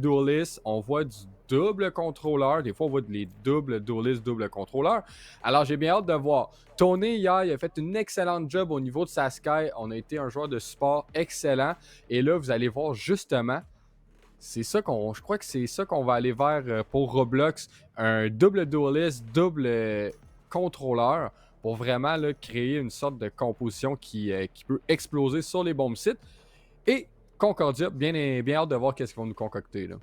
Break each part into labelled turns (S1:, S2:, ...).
S1: duelist, on voit du double contrôleur. Des fois, on voit les doubles duelistes, double contrôleur. Alors, j'ai bien hâte de voir. Tony, hier, il a fait une excellente job au niveau de sa Sky. On a été un joueur de support excellent. Et là, vous allez voir justement, je crois que c'est ça qu'on va aller vers pour Roblox. Un double duelist, double contrôleur pour vraiment là, créer une sorte de composition qui peut exploser sur les bombes sites. Et Concordia, bien hâte de voir qu'est-ce qu'ils vont nous concocter là.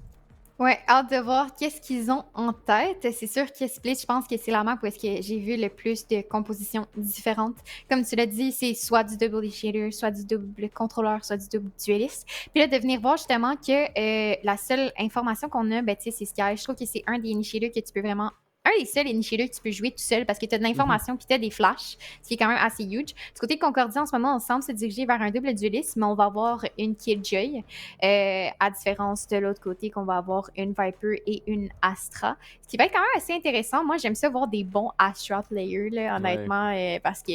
S2: Ouais, hâte de voir qu'est-ce qu'ils ont en tête. C'est sûr que Split, je pense que c'est la map où est-ce que j'ai vu le plus de compositions différentes. Comme tu l'as dit, c'est soit du double initiator, soit du double contrôleur, soit du double dueliste. Puis là, de venir voir justement que la seule information qu'on a, ben, tu sais, c'est Sky. Je trouve que c'est un des initiators que tu peux vraiment... Un des seuls initiators que tu peux jouer tout seul parce que tu as de l'information puis tu as des flashs, ce qui est quand même assez huge. Du côté de Concordia, en ce moment, on semble se diriger vers un double dueliste, mais on va avoir une Killjoy. À différence de l'autre côté qu'on va avoir une Viper et une Astra. Ce qui va être quand même assez intéressant. Moi, j'aime ça voir des bons Astra players, là, honnêtement, parce que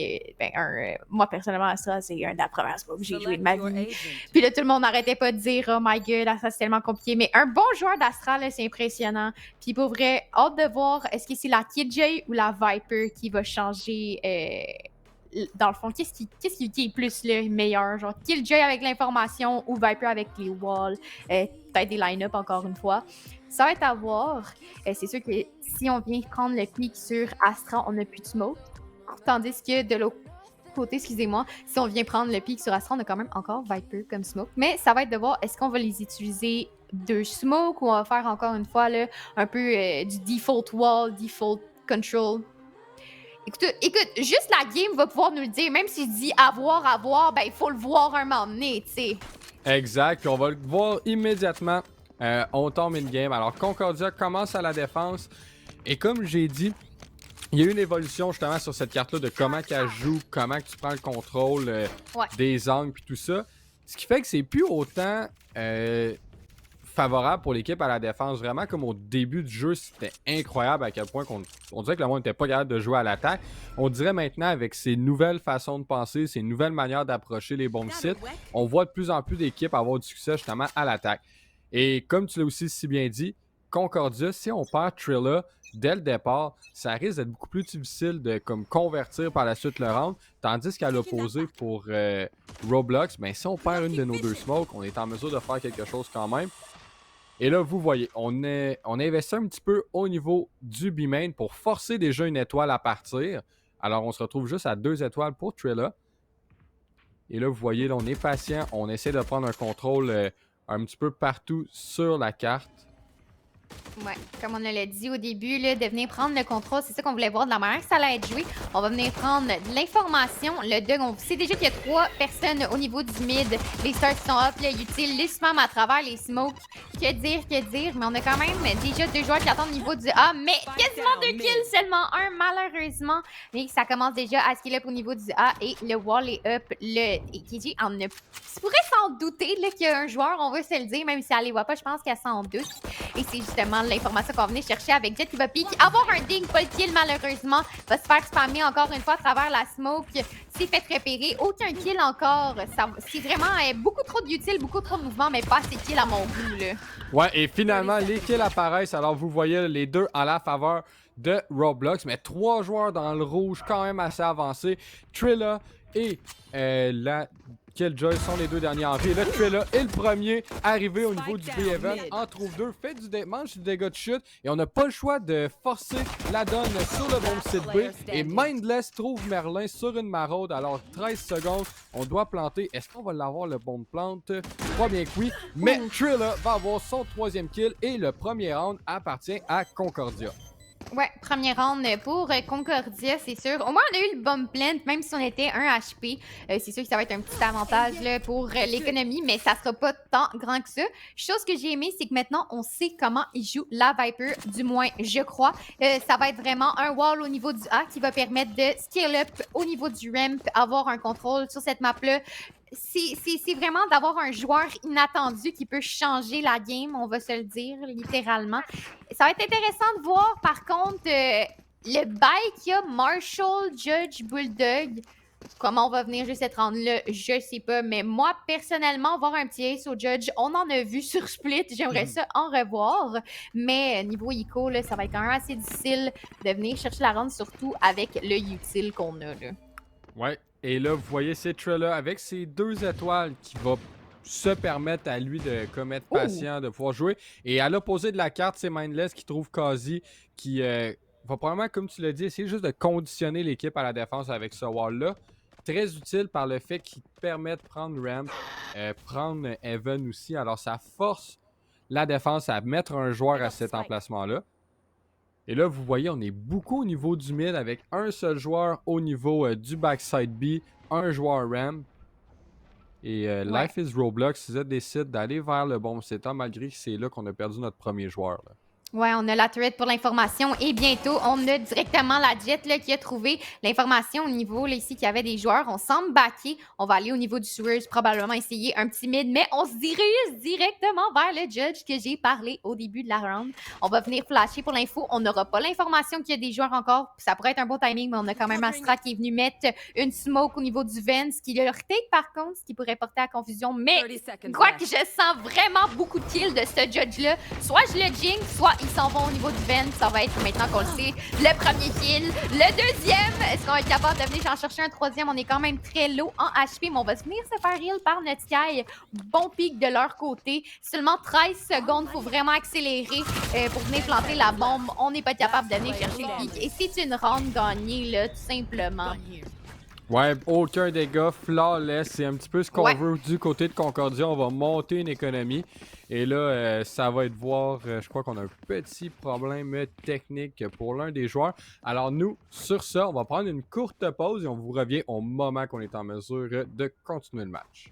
S2: moi, personnellement, Astra, c'est un de la première spot que j'ai joué de ma vie. Puis là, tout le monde n'arrêtait pas de dire « Oh my God, Astra, c'est tellement compliqué. » Mais un bon joueur d'Astra, là, c'est impressionnant. Puis pour vrai, hâte de voir est-ce que c'est la Killjoy ou la Viper qui va changer... dans le fond, qu'est-ce qui est plus le meilleur? Genre Killjoy avec l'information ou Viper avec les walls? Peut-être des line-up encore une fois. Ça va être à voir. C'est sûr que si on vient prendre le pic sur Astra, on n'a plus de smoke. Tandis que de l'autre côté, excusez-moi, si on vient prendre le pic sur Astra, on a quand même encore Viper comme smoke. Mais ça va être de voir est-ce qu'on va les utiliser deux smoke ou on va faire encore une fois là, un peu du default wall, default control. Écoute, juste la game va pouvoir nous le dire. Même si je dis avoir, ben il faut le voir un moment donné, tu sais.
S1: Exact, puis on va le voir immédiatement. On tombe in-game. Alors, Concordia commence à la défense. Et comme j'ai dit, il y a eu une évolution justement sur cette carte-là de comment qu'elle joue, comment que tu prends le contrôle des angles puis tout ça. Ce qui fait que c'est plus autant favorable pour l'équipe à la défense. Vraiment, comme au début du jeu, c'était incroyable à quel point on dirait que le monde n'était pas capable de jouer à l'attaque. On dirait maintenant, avec ces nouvelles façons de penser, ces nouvelles manières d'approcher les bons sites, on voit de plus en plus d'équipes avoir du succès justement à l'attaque. Et comme tu l'as aussi si bien dit, Concordia, si on perd Trilla dès le départ, ça risque d'être beaucoup plus difficile de convertir par la suite le round. Tandis qu'à l'opposé pour Roblox, ben, si on perd une de nos deux smokes, on est en mesure de faire quelque chose quand même. Et là, vous voyez, on a investi un petit peu au niveau du B-main pour forcer déjà une étoile à partir. Alors, on se retrouve juste à 2 étoiles pour Trilla. Et là, vous voyez, là, on est patient. On essaie de prendre un contrôle un petit peu partout sur la carte.
S2: Ouais, comme on l'a dit au début, là, de venir prendre le contrôle, c'est ça qu'on voulait voir de la manière que ça allait être joué. On va venir prendre de l'information. Le Doug, on sait déjà qu'il y a 3 personnes au niveau du mid. Les stars qui sont up, là, ils utilisent les spams à travers les smokes. Que dire. Mais on a quand même déjà 2 joueurs qui attendent au niveau du A, mais quasiment 2 kills, seulement un, malheureusement. Mais ça commence déjà à skill up au niveau du A et le wall est up. Le KJ en a... Tu pourrais s'en douter qu'il y a un joueur, on va se le dire, même si elle les voit pas, je pense qu'elle s'en doute. Et c'est justement l'information qu'on venait chercher avec Jet qui va pique. Avoir un ding, pas le kill malheureusement. Va se faire spammer encore une fois à travers la smoke. S'est fait repérer. Aucun kill encore. C'est vraiment beaucoup trop d'utile, beaucoup trop de mouvement, mais pas assez de kill à mon goût. Là.
S1: Ouais, et finalement, les kills apparaissent. Alors, vous voyez les deux en la faveur de Roblox. Mais 3 joueurs dans le rouge, quand même assez avancés. Trilla et la Killjoy sont les 2 derniers en vie. Et là, Trilla est le premier arrivé au niveau du B-Event. En trouve 2, fait mange du dégât de chute. Et on n'a pas le choix de forcer la donne sur le bon site B. Et Mindless trouve Merlin sur une maraude. Alors, 13 secondes, on doit planter. Est-ce qu'on va l'avoir le bon de plante? Je crois bien que oui. Mais Trilla va avoir son 3e kill. Et le premier round appartient à Concordia.
S2: Ouais, premier round pour Concordia, c'est sûr. Au moins, on a eu le bomb plant, même si on était 1 HP. C'est sûr que ça va être un petit avantage là, pour l'économie, mais ça sera pas tant grand que ça. Chose que j'ai aimé, c'est que maintenant, on sait comment il joue la Viper, du moins, je crois. Ça va être vraiment un wall au niveau du A qui va permettre de skill up au niveau du ramp, avoir un contrôle sur cette map-là. C'est vraiment d'avoir un joueur inattendu qui peut changer la game, on va se le dire, littéralement. Ça va être intéressant de voir, par contre, le bail qu'il y a Marshall, Judge, Bulldog. Comment on va venir juste être rendu là, je sais pas. Mais moi, personnellement, voir un petit ace au judge, on en a vu sur Split. J'aimerais ça en revoir. Mais niveau ICO, là, ça va être quand même assez difficile de venir chercher la ronde, surtout avec le utile qu'on a. Là.
S1: Ouais. Et là, vous voyez Citrella avec ses 2 étoiles qui va se permettre à lui de commettre patient, de pouvoir jouer. Et à l'opposé de la carte, c'est Mindless qui trouve Kazi qui va probablement, comme tu l'as dit, essayer juste de conditionner l'équipe à la défense avec ce wall-là. Très utile par le fait qu'il permet de prendre Ramp, prendre Evan aussi. Alors ça force la défense à mettre un joueur à cet emplacement-là. Et là, vous voyez, on est beaucoup au niveau du mid avec un seul joueur au niveau du backside B, un joueur Ramp. Et Life is Roblox, ils décident d'aller vers le bon setup malgré que c'est là qu'on a perdu notre premier joueur. Là.
S2: Ouais, on a la turret pour l'information et bientôt, on a directement la Jet là, qui a trouvé l'information au niveau là, ici qu'il y avait des joueurs. On semble backer. On va aller au niveau du sewers, probablement essayer un petit mid, mais on se dirige directement vers le judge que j'ai parlé au début de la round. On va venir flasher pour l'info. On n'aura pas l'information qu'il y a des joueurs encore. Ça pourrait être un bon timing, mais on a quand même Astra qui est venu mettre une smoke au niveau du vent, ce qui le retake par contre, ce qui pourrait porter à confusion. Mais quoi que je sens vraiment beaucoup de kills de ce judge-là. Soit je le jinx, soit ils s'en vont au niveau du vent. Ça va être, maintenant qu'on le sait, le premier kill. Le deuxième, est-ce qu'on va être capable de venir en chercher un troisième? On est quand même très low en HP, mais on va venir se faire heal par notre Sky. Bon pic de leur côté. Seulement 13 secondes, il faut vraiment accélérer pour venir planter la bombe. On n'est pas capable de venir chercher le pic. Et c'est une round gagnée, là, tout simplement.
S1: Ouais, aucun dégât, flawless. C'est un petit peu ce qu'on veut du côté de Concordia. On va monter une économie. Et là, ça va être voir, je crois qu'on a un petit problème technique pour l'un des joueurs. Alors nous, sur ça, on va prendre une courte pause et on vous revient au moment qu'on est en mesure de continuer le match.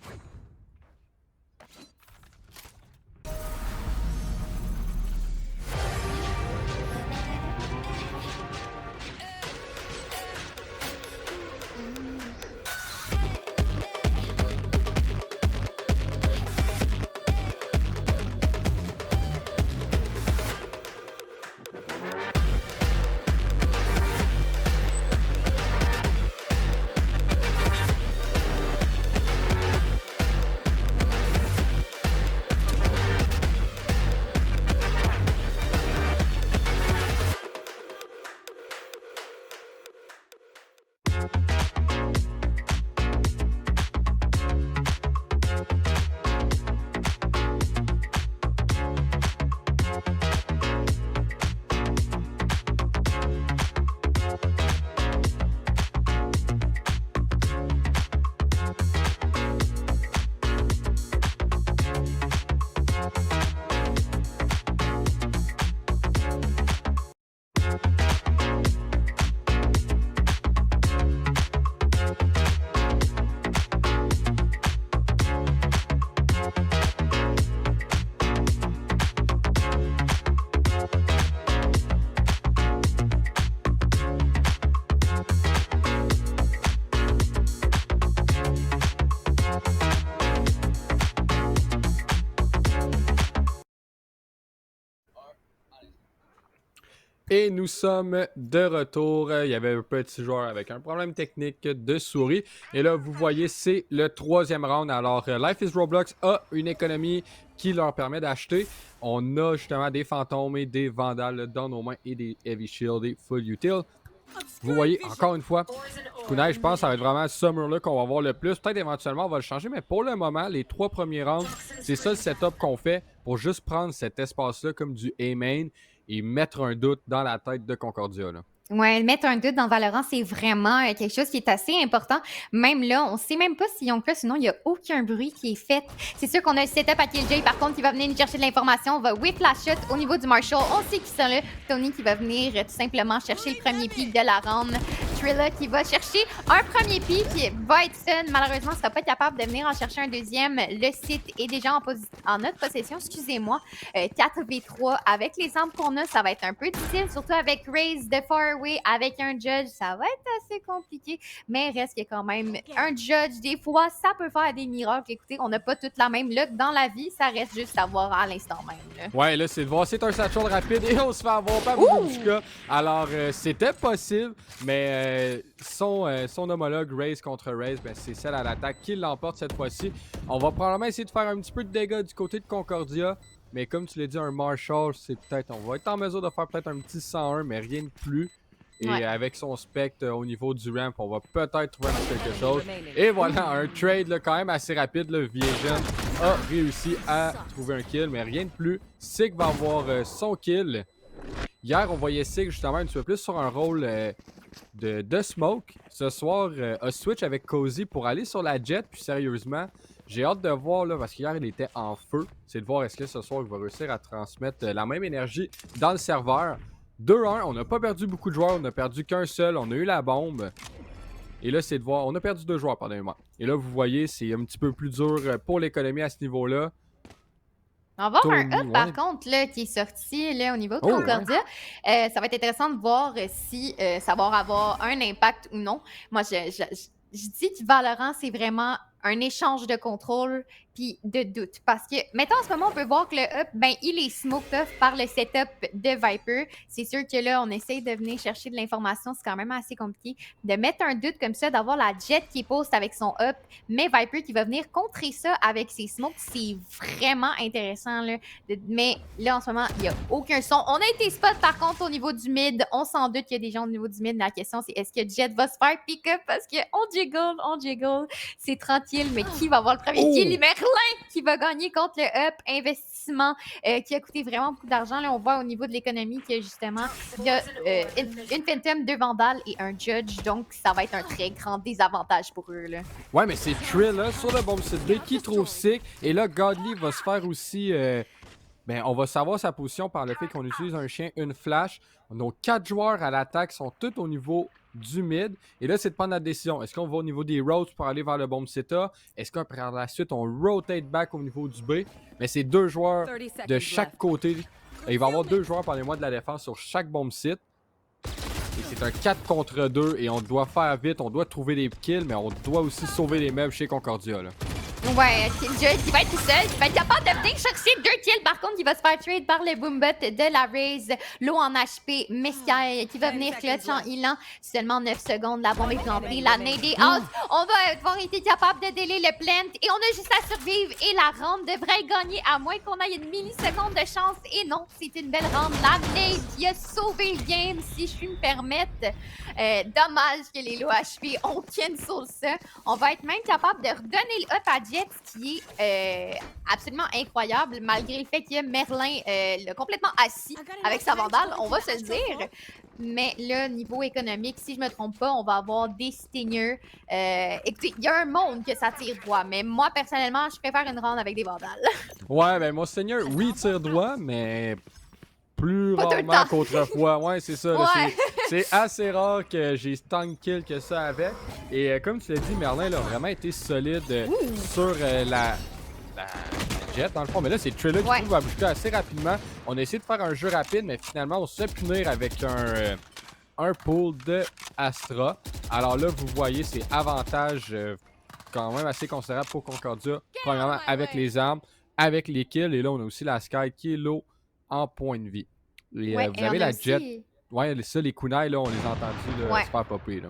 S1: Et nous sommes de retour. Il y avait un petit joueur avec un problème technique de souris. Et là, vous voyez, c'est le troisième round. Alors, Life is Roblox a une économie qui leur permet d'acheter. On a justement des fantômes et des vandales dans nos mains et des heavy shield et full util. Vous voyez, encore une fois, Kunai, je pense que ça va être vraiment ce mur-là qu'on va voir le plus. Peut-être éventuellement, on va le changer, mais pour le moment, les 3 premiers rounds, c'est ça le setup qu'on fait pour juste prendre cet espace-là comme du A-main et mettre un doute dans la tête de Concordia. Là.
S2: Ouais, mettre un doute dans Valorant, c'est vraiment quelque chose qui est assez important. Même là, on sait même pas s'ils ont que sinon il n'y a aucun bruit qui est fait. C'est sûr qu'on a un setup à Killjoy, par contre, qui va venir nous chercher de l'information. On va whip la shot au niveau du Marshall. On sait qu'ils sont là. Tony qui va venir tout simplement chercher le premier pick de la round. Trilla qui va chercher un premier pick, va être stun. Malheureusement, ne sera pas capable de venir en chercher un deuxième. Le site est déjà en notre possession, excusez-moi. 4v3 avec les armes qu'on a, ça va être un peu difficile, surtout avec Raze de Faraway, avec un judge, ça va être assez compliqué. Mais reste qu'il y a quand même un judge. Des fois, ça peut faire des miracles. Écoutez, on n'a pas toute la même luck dans la vie, ça reste juste à voir à l'instant même. Là.
S1: Ouais, là, c'est de voir, c'est un satchel rapide et on se fait avoir par Bouchka. Alors, c'était possible, mais son homologue Raze contre Raze, ben, c'est celle à l'attaque qui l'emporte cette fois-ci. On va probablement essayer de faire un petit peu de dégâts du côté de Concordia. Mais comme tu l'as dit, un Marshall, c'est peut-être. On va être en mesure de faire peut-être un petit 101, mais rien de plus. Et avec son spectre au niveau du ramp, on va peut-être trouver quelque chose. Et voilà, un trade là, quand même assez rapide. Vision a réussi à trouver un kill, mais rien de plus. Sig va avoir son kill. Hier, on voyait Sig justement un petit peu plus sur un rôle de smoke. Ce soir, a switch avec Cozy pour aller sur la jet. Puis sérieusement, j'ai hâte de voir, là, parce qu'hier, il était en feu. C'est de voir est-ce que ce soir, il va réussir à transmettre la même énergie dans le serveur. 2-1, on n'a pas perdu beaucoup de joueurs, on n'a perdu qu'un seul, on a eu la bombe. Et là, c'est de voir, on a perdu 2 joueurs pendant un moment. Et là, vous voyez, c'est un petit peu plus dur pour l'économie à ce niveau-là.
S2: On va avoir un up, par contre, là, qui est sorti là, au niveau de Concordia. Ça va être intéressant de voir si ça va avoir un impact ou non. Moi, je dis que Valorant, c'est vraiment un échange de contrôle puis de doute. Parce que, maintenant, en ce moment, on peut voir que le up, ben, il est smoked off par le setup de Viper. C'est sûr que là, on essaye de venir chercher de l'information. C'est quand même assez compliqué. De mettre un doute comme ça, d'avoir la jet qui poste avec son up, mais Viper qui va venir contrer ça avec ses smokes, c'est vraiment intéressant, là. Mais là, en ce moment, il n'y a aucun son. On a été spot, par contre, au niveau du mid. On s'en doute qu'il y a des gens au niveau du mid. La question, c'est est-ce que Jet va se faire pick-up? Parce qu'on jiggle. C'est tranquille, mais qui va avoir le premier kill? Merlin qui va gagner contre le up investissement qui a coûté vraiment beaucoup d'argent. Là, on voit au niveau de l'économie que justement, il y a une Phantom, 2 Vandals et un Judge. Donc, ça va être un très grand désavantage pour eux. Là.
S1: Ouais, mais c'est Trill là, sur le bomb site B qui trouve sick. Et là, Godly va se faire aussi. Ben, on va savoir sa position par le fait qu'on utilise un chien, une flash. Nos 4 joueurs à l'attaque sont tous au niveau du mid. Et là, c'est de prendre la décision. Est-ce qu'on va au niveau des roads pour aller vers le bomb site A? Est-ce que par la suite, on rotate back au niveau du B? Mais c'est 2 joueurs de chaque côté. Il va y avoir 2 joueurs, pardonnez-moi, de la défense sur chaque bomb site. Et c'est un 4 contre 2 et on doit faire vite. On doit trouver des kills, mais on doit aussi sauver les meubles chez Concordia. Là.
S2: Ouais, Killjoy qui va être tout seul, qui va être capable de venir chercher 2 kills. Par contre, il va se faire trade par le Boombot de la Raze. Low en HP, Messia qui va venir clutch en healant. Seulement 9 secondes, la bombe est plantée, la nade est out. On va devoir être capable de délai le plant et on a juste à survivre. Et la rampe devrait gagner à moins qu'on ait une milliseconde de chance. Et non, c'est une belle rampe. La nade qui a sauvé le game, si je puis me permettre. Dommage que les low HP ont cancel ça. On va être même capable de redonner le up à Jet, ce qui est absolument incroyable, malgré le fait que Merlin l'a complètement assis avec sa vandale, on va se le dire. Mais là, niveau économique, si je me trompe pas, on va avoir des stingers. Écoutez, il y a un monde que ça tire droit, mais moi, personnellement, je préfère une ronde avec des vandales.
S1: Ouais, ben mon stinger, oui, tire droit, mais plus rarement qu'autrefois. Ouais, c'est ça.
S2: Ouais.
S1: C'est assez rare que j'ai stun kill que ça avec. Et comme tu l'as dit, Merlin là, a vraiment été solide sur la jet dans le fond. Mais là, c'est Triller qui va bouger assez rapidement. On a essayé de faire un jeu rapide, mais finalement, on se fait punir avec un pool de Astra. Alors là, vous voyez, c'est avantage quand même assez considérable pour Concordia. Premièrement, avec les armes, avec les kills. Et là, on a aussi la Sky qui est low en point de vie. Et, vous avez la jet. Ouais, ça, les kunai, là, on les a entendus super popper, là.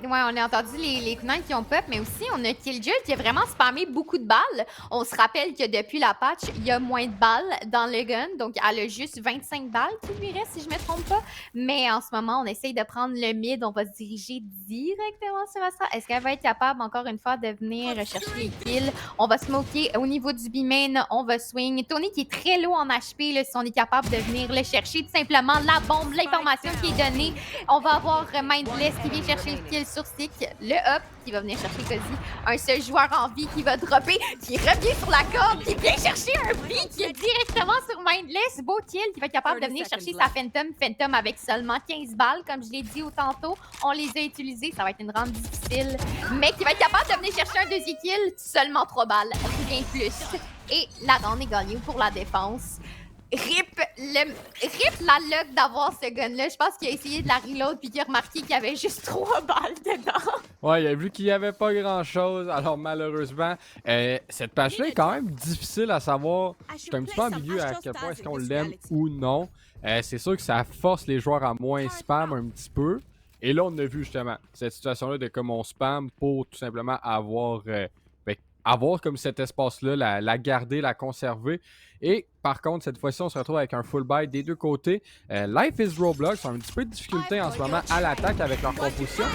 S2: Ouais, on a entendu les kunai qui ont pop, mais aussi on a Killjoy qui a vraiment spammé beaucoup de balles. On se rappelle que depuis la patch, il y a moins de balles dans le gun, donc elle a juste 25 balles qui lui reste, si je me trompe pas. Mais en ce moment, on essaye de prendre le mid, on va se diriger directement sur Astra. Est-ce qu'elle va être capable, encore une fois, de venir chercher les kills? On va smoker au niveau du B-main, on va swing. Tony qui est très low en HP, là, si on est capable de venir le chercher, tout simplement la bombe, l'information qui est donnée. On va avoir Mindless qui vient chercher le kill sur Stick, le up qui va venir chercher Cozy, un seul joueur en vie qui va dropper, qui revient sur la corde, qui vient chercher un B qui est directement sur Mindless, beau kill, qui va être capable de venir chercher sa Phantom avec seulement 15 balles, comme je l'ai dit au tantôt, on les a utilisées, ça va être une rente difficile, mais qui va être capable de venir chercher un deuxième kill, seulement 3 balles, rien de plus. Et la ronde est gagnée pour la défense. Rip la luck d'avoir ce gun-là. Je pense qu'il a essayé de la reload puis qu'il a remarqué qu'il y avait juste 3 balles dedans.
S1: Ouais, il a vu qu'il n'y avait pas grand-chose. Alors malheureusement, cette patch-là est quand même difficile à savoir. Je suis un petit peu ambigu à quel point est-ce qu'on l'aime ou non. C'est sûr que ça force les joueurs à moins spam un petit peu. Et là, on a vu justement cette situation-là de comme on spam pour tout simplement avoir comme cet espace-là, la garder, la conserver. Et par contre, cette fois-ci, on se retrouve avec un full buy des deux côtés. Life is Roblox ont un petit peu de difficulté en ce moment à l'attaque avec leur composition.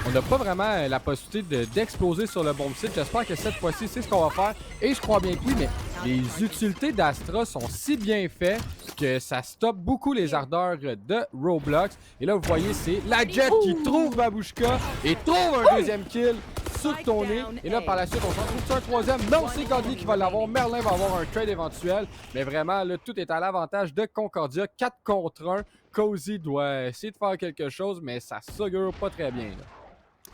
S1: On n'a pas vraiment la possibilité d'exploser sur le bon site. J'espère que cette fois-ci, c'est ce qu'on va faire. Et je crois bien que oui, mais les utilités d'Astra sont si bien faites que ça stoppe beaucoup les ardeurs de Roblox. Et là, vous voyez, c'est la Jet qui trouve Babushka et trouve un deuxième kill sur ton nez. Et là, par la suite, on s'en trouve sur un troisième. Non, c'est Godly qui va l'avoir. Merlin va avoir un trade éventuel. Mais vraiment, là, tout est à l'avantage de Concordia. 4 contre 1. Cozy doit essayer de faire quelque chose, mais ça s'augure pas très bien, là.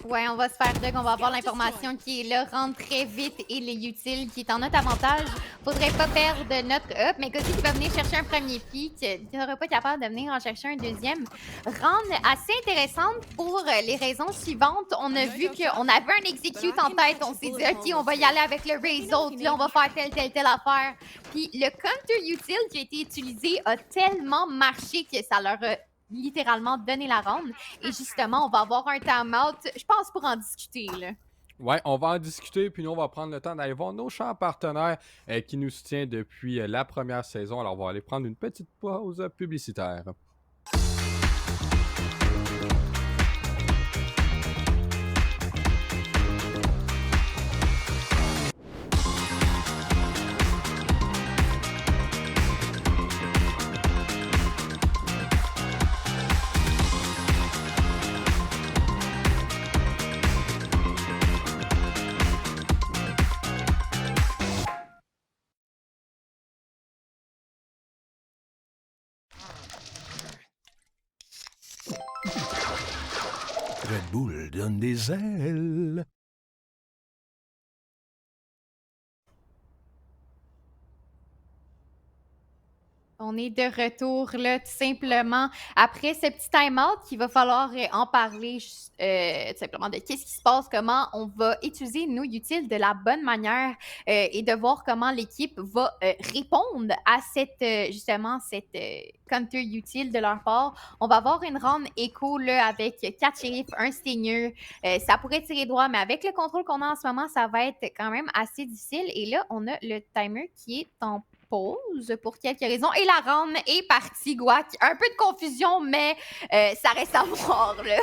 S2: Ouais, on va se faire Doug, on va avoir l'information qui est là, rentre très vite et les utiles qui est en notre avantage. Faudrait pas perdre notre up, mais Cozy qui va venir chercher un premier pick, il sera pas capable de venir en chercher un deuxième. Run assez intéressante pour les raisons suivantes. On a vu qu'on avait un execute en tête, on s'est dit ok, on va y aller avec le result, là on va faire telle affaire. Puis le counter util qui a été utilisé a tellement marché que ça leur a littéralement donner la ronde. Et justement, on va avoir un time-out, je pense, pour en discuter, là.
S1: Ouais, on va en discuter, puis nous, on va prendre le temps d'aller voir nos chers partenaires qui nous soutiennent depuis la première saison. Alors, on va aller prendre une petite pause publicitaire.
S3: Red Bull donne des ailes.
S2: On est de retour là, tout simplement. Après ce petit time-out, il va falloir en parler tout simplement de qu'est-ce qui se passe, comment on va utiliser nos utiles de la bonne manière et de voir comment l'équipe va répondre à justement cette counter utile de leur part. On va avoir une round écho là, avec 4 shérifs, un stinger. Ça pourrait tirer droit, mais avec le contrôle qu'on a en ce moment, ça va être quand même assez difficile. Et là, on a le timer qui est en pause pour quelques raisons. Et la round est partie, Guac. Un peu de confusion, mais ça reste à voir, là.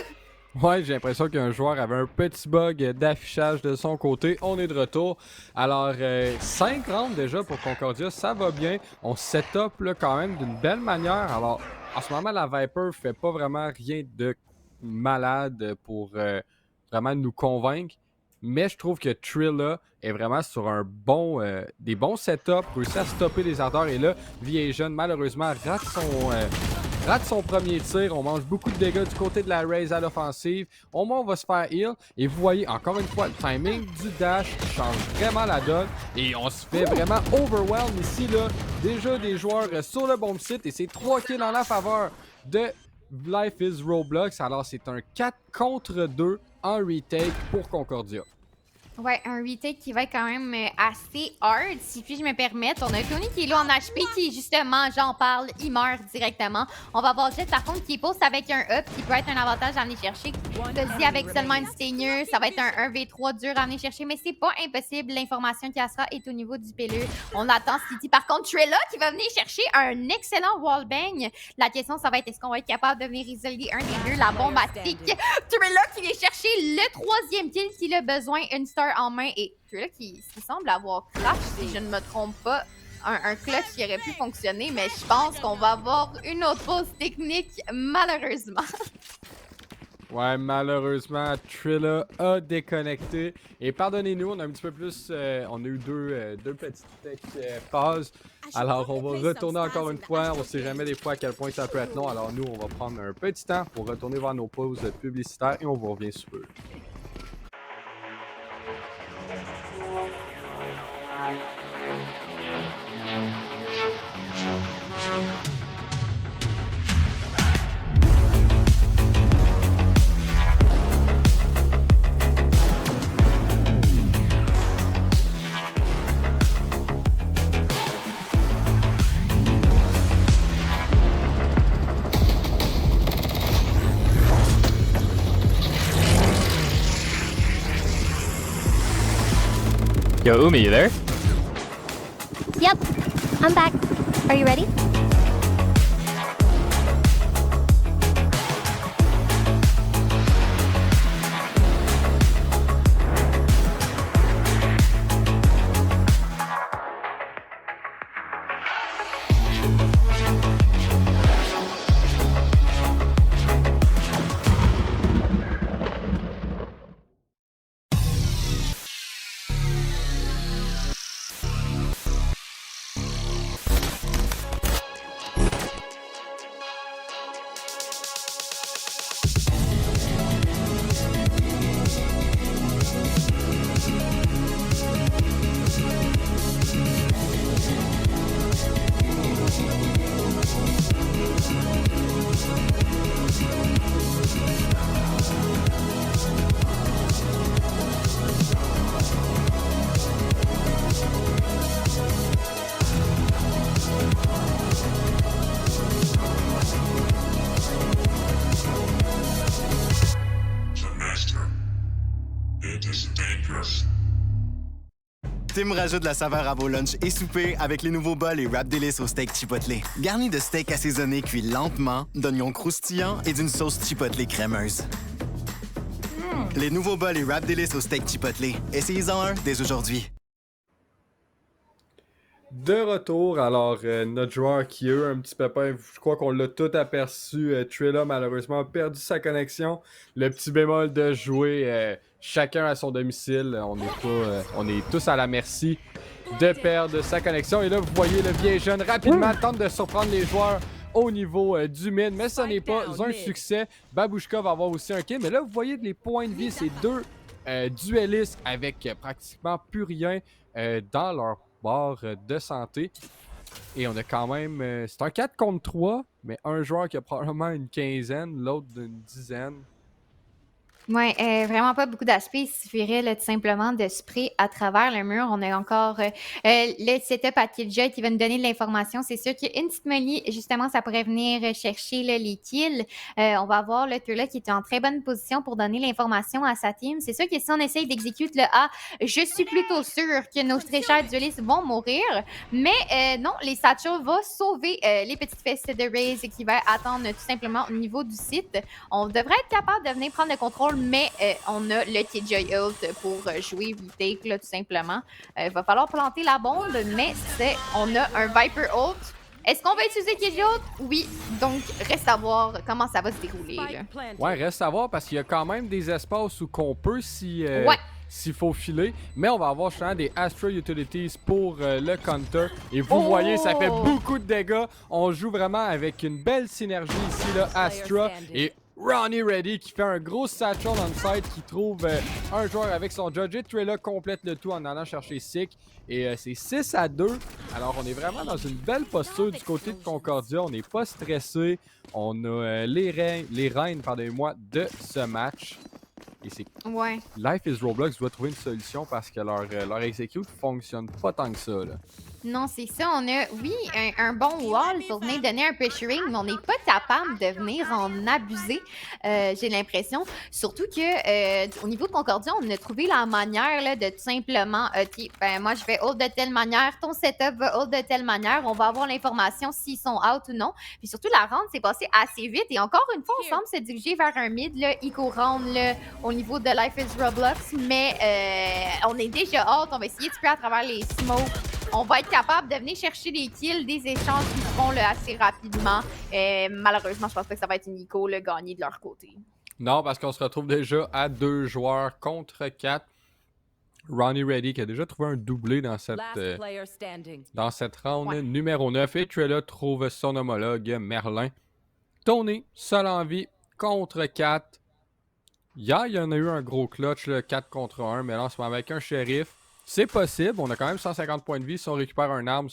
S1: Ouais, j'ai l'impression qu'un joueur avait un petit bug d'affichage de son côté. On est de retour. Alors, 5 rounds déjà pour Concordia, ça va bien. On set up là, quand même d'une belle manière. Alors, en ce moment, la Viper fait pas vraiment rien de malade pour vraiment nous convaincre. Mais je trouve que Trilla est vraiment sur des bons setups, réussit à stopper les ardeurs. Et là, Viasion, malheureusement, rate son premier tir. On mange beaucoup de dégâts du côté de la Raze à l'offensive. Au moins, on va se faire heal. Et vous voyez, encore une fois, le timing du dash change vraiment la donne. Et on se fait vraiment overwhelm ici, là. Déjà des joueurs sur le bon site. Et c'est 3 kills en la faveur de Life is Roblox. Alors, c'est un 4 contre 2 en retake pour Concordia.
S2: Ouais, un retake qui va être quand même assez hard, si puis je me permettre. On a Tony qui est là en HP, qui justement, j'en parle, il meurt directement. On va avoir Jet par contre qui poste avec un up, qui peut être un avantage à aller chercher. Cozy avec seulement une stinger, ça va être un 1v3 dur à aller chercher, mais c'est pas impossible. L'information qui sera est au niveau du PLE. On attend City. Par contre, Trilla qui va venir chercher un excellent wallbang. La question, ça va être est-ce qu'on va être capable de venir isoler un des deux, la bombe à tic. Trilla qui vient chercher le 3e kill s'il a besoin, une star en main et Trilla qui semble avoir crash, si je ne me trompe pas, un clutch qui aurait pu fonctionner, mais je pense qu'on va avoir une autre pause technique, malheureusement.
S1: Ouais, malheureusement, Trilla a déconnecté. Et pardonnez-nous, on a un petit peu plus... on a eu deux petites pauses. Alors, on va retourner encore une fois. On sait jamais des fois à quel point ça peut être long. Alors, nous, on va prendre un petit temps pour retourner voir nos pauses publicitaires et on vous revient sur eux.
S4: Yo, Umi, you there?
S5: Yep, I'm back. Are you ready?
S6: Tim rajoute la saveur à vos lunchs et soupers avec les nouveaux bols et wrap délices au steak chipotle. Garnis de steak assaisonné cuit lentement, d'oignons croustillants et d'une sauce chipotle crémeuse. Les nouveaux bols et wrap délices au steak chipotle. Essayez-en un dès aujourd'hui.
S1: De retour, alors notre joueur qui a eu un petit pépin, je crois qu'on l'a tout aperçu. Trilla malheureusement a perdu sa connexion. Le petit bémol de jouer chacun à son domicile. On est tous à la merci de perdre sa connexion. Et là, vous voyez le vieil jeune rapidement tente de surprendre les joueurs au niveau du mid, mais ce n'est pas un succès. Babouchka va avoir aussi un kill, mais là, vous voyez les points de vie, ces deux duellistes avec pratiquement plus rien dans leur barre de santé. Et on a quand même... c'est un 4 contre 3, mais un joueur qui a probablement une quinzaine, l'autre d'une dizaine.
S2: Ouais, vraiment pas beaucoup d'aspects. Il suffirait là, tout simplement de spray à travers le mur. On a encore le setup à Killjoy qui va nous donner de l'information. C'est sûr qu'une petite molly, justement, ça pourrait venir chercher là, les kills. On va avoir le Turla qui est en très bonne position pour donner l'information à sa team. C'est sûr que si on essaye d'exécuter le A, je suis plutôt sûre que nos très chers duellistes vont mourir. Mais non, les Satchel vont sauver les petites fesses de Raze qui va attendre tout simplement au niveau du site. On devrait être capable de venir prendre le contrôle, mais on a le Killjoy ult pour jouer retake, là, tout simplement. Il va falloir planter la bombe, mais on a un Viper ult. Est-ce qu'on va utiliser Killjoy ult? Oui, donc reste à voir comment ça va se dérouler. Là.
S1: Ouais, reste à voir parce qu'il y a quand même des espaces où qu'on peut s'il faut filer, mais on va avoir justement des Astra Utilities pour le counter. Et vous voyez, ça fait beaucoup de dégâts. On joue vraiment avec une belle synergie ici, là, Astra et Ronnie Ready qui fait un gros satchel on site, qui trouve un joueur avec son judge. Et Trilla complète le tout en allant chercher Sick. Et c'est 6-2. Alors on est vraiment dans une belle posture du côté de Concordia. On n'est pas stressé. On a les reines pardonnez-moi, de ce match. Et c'est Life is Roblox doit trouver une solution parce que leur execute fonctionne pas tant que ça, là.
S2: Non, c'est ça. On a, oui, un bon wall pour venir donner un pressuring, mais on n'est pas capable de venir en abuser, j'ai l'impression. Surtout que au niveau de Concordia, on a trouvé la manière là, de tout simplement, OK, ben moi je vais hold de telle manière, ton setup va hold de telle manière, on va avoir l'information s'ils sont out ou non. Puis surtout, la round s'est passée assez vite et encore une fois, on semble se diriger vers un mid, là, eco round là, au niveau de Life is Roblox, mais on est déjà out, on va essayer de tuer à travers les smokes. On va être capable de venir chercher les kills, des échanges qui se font là, assez rapidement. Malheureusement, je pense pas que ça va être une Nico le gagné de leur côté.
S1: Non, parce qu'on se retrouve déjà à 2 joueurs contre 4. Ronnie Ready qui a déjà trouvé un doublé dans cette round numéro 9. Et Trilla trouve son homologue Merlin. Tony, seul en vie, contre 4. Hier, il y en a eu un gros clutch, là, 4 contre 1, mais là, on se met avec un shérif. C'est possible, on a quand même 150 points de vie. Si on récupère un arme,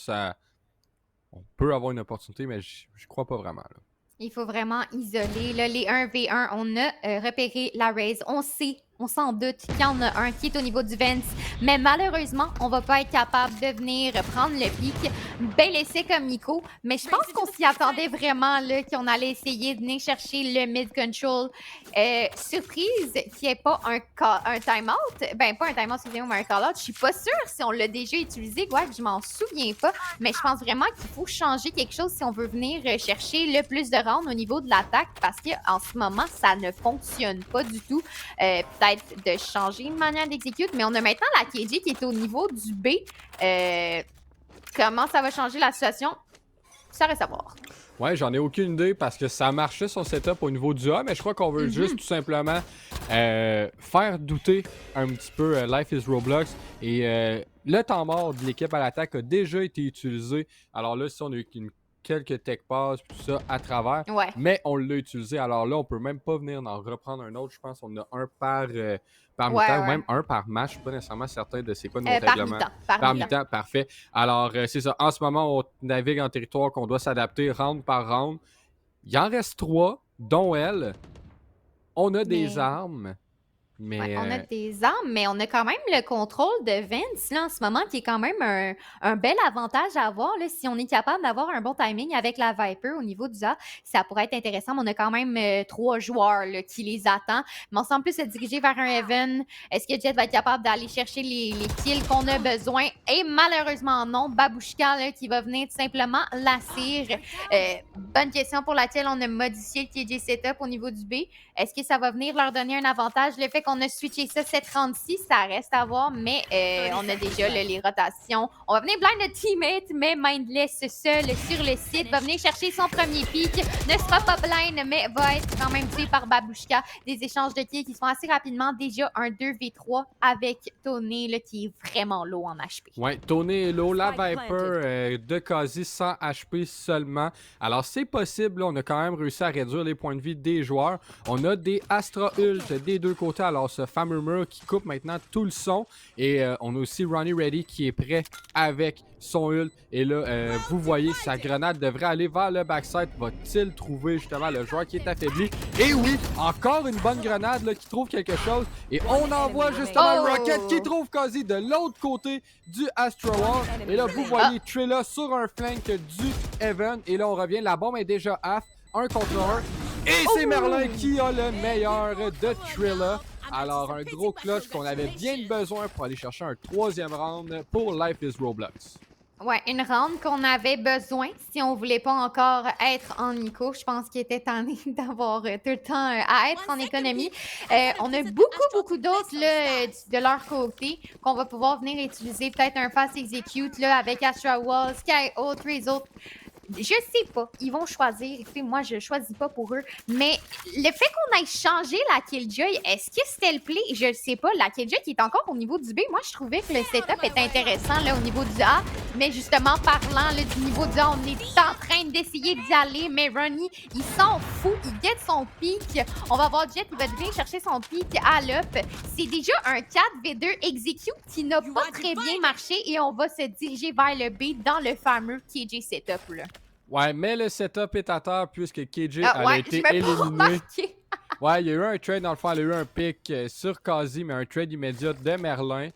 S1: on peut avoir une opportunité, mais je crois pas vraiment. Là.
S2: Il faut vraiment isoler là, les 1v1. On a repéré la Raze. On sait On s'en doute qu'il y en a un qui est au niveau du Vence, mais malheureusement, on va pas être capable de venir prendre le pic. Bel essai comme Nico, mais je pense qu'on s'y attendait vraiment, là, qu'on allait essayer de venir chercher le mid-control. Surprise qu'il n'y ait pas un time-out. Ben, pas un time-out, excusez-moi, mais un call-out. Je suis pas sûre si on l'a déjà utilisé, ouais, je m'en souviens pas, mais je pense vraiment qu'il faut changer quelque chose si on veut venir chercher le plus de rounds au niveau de l'attaque, parce qu'en ce moment, ça ne fonctionne pas du tout. Peut-être de changer une manière d'exécuter, mais on a maintenant la KJ qui est au niveau du B. Comment ça va changer la situation? Ça reste à voir.
S1: Ouais, j'en ai aucune idée parce que ça marchait son setup au niveau du A, mais je crois qu'on veut juste tout simplement faire douter un petit peu Life is Roblox. Et le temps mort de l'équipe à l'attaque a déjà été utilisé. Alors là, si on a eu quelques tech passes, tout ça à travers,
S2: Ouais.
S1: mais on l'a utilisé. Alors là, on peut même pas venir en reprendre un autre. Je pense qu'on a un par
S2: Ouais,
S1: mi-temps, ou
S2: ouais.
S1: même un par match. Je suis pas nécessairement certain de c'est quoi nos
S2: Par
S1: règlements.
S2: mi-temps.
S1: Par mi-temps, parfait. Alors, c'est ça. En ce moment, on navigue en territoire qu'on doit s'adapter round par round. Il en reste 3, dont elle. On a des armes, mais...
S2: Ouais, on a des armes, mais on a quand même le contrôle de Vence là, en ce moment, qui est quand même un bel avantage à avoir. Là, si on est capable d'avoir un bon timing avec la Viper au niveau du A, ça pourrait être intéressant. Mais on a quand même 3 joueurs là, qui les attendent. Mais on semble plus se diriger vers un Heaven. Est-ce que Jet va être capable d'aller chercher les kills qu'on a besoin? Et malheureusement non. Babouchka là, qui va venir tout simplement lasser. Bonne question pour laquelle on a modifié le KJ setup au niveau du B. Est-ce que ça va venir leur donner un avantage? Le fait qu'on a switché ça 736, ça reste à voir, mais on a déjà là, les rotations. On va venir blind notre teammate, mais Mindless seul sur le site va venir chercher son premier pick. Ne sera pas blind, mais va être quand même tué par Babouchka. Des échanges de kills qui se font assez rapidement. Déjà un 2v3 avec Tony là, qui est vraiment low en HP.
S1: Ouais, Tony est low. La Viper de quasi 100 HP seulement. Alors, c'est possible. Là, on a quand même réussi à réduire les points de vie des joueurs. On a des Astra Ult des deux côtés. Alors, ce fameux mur qui coupe maintenant tout le son. Et on a aussi Ronnie Ready qui est prêt avec son ult. Et là, vous voyez, sa grenade devrait aller vers le backside. Va-t-il trouver justement le joueur qui est affaibli? Et oui, encore une bonne grenade là, qui trouve quelque chose. Et on envoie justement Rocket qui trouve quasi de l'autre côté du Astra Wall. Et là, vous voyez Trilla sur un flank du Heaven. Et là, on revient. La bombe est déjà off. 1 contre 1. Et c'est Merlin qui a le meilleur de Trilla. Alors, un gros clutch qu'on avait bien besoin pour aller chercher un 3e round pour Life is Roblox.
S2: Ouais, une round qu'on avait besoin si on voulait pas encore être en Nico. Je pense qu'il était temps d'avoir tout le temps à être en économie. On a beaucoup d'autres là, de leur côté qu'on va pouvoir venir utiliser. Peut-être un fast execute là, avec Astra Wall, Sky Autre, les autres. Je sais pas. Ils vont choisir. Écoutez, moi, je choisis pas pour eux. Mais le fait qu'on ait changé la Killjoy, est-ce que c'était le play? Je sais pas. La Killjoy qui est encore au niveau du B, moi, je trouvais que le setup était intéressant là, au niveau du A. Mais justement, parlant là, du niveau du A, on est en train d'essayer d'y aller. Mais Ronnie, il s'en fout. Il guette son pic. On va voir Jet, il va venir chercher son pic à l'up. C'est déjà un 4v2 execute qui n'a pas très bien marché. Et on va se diriger vers le B dans le fameux KJ setup là.
S1: Ouais, mais le setup est à terre puisque KJ a été
S2: je
S1: éliminé. Ouais, il y a eu un trade dans le fond, il y a eu un pick sur Kazi, mais un trade immédiat de Merlin.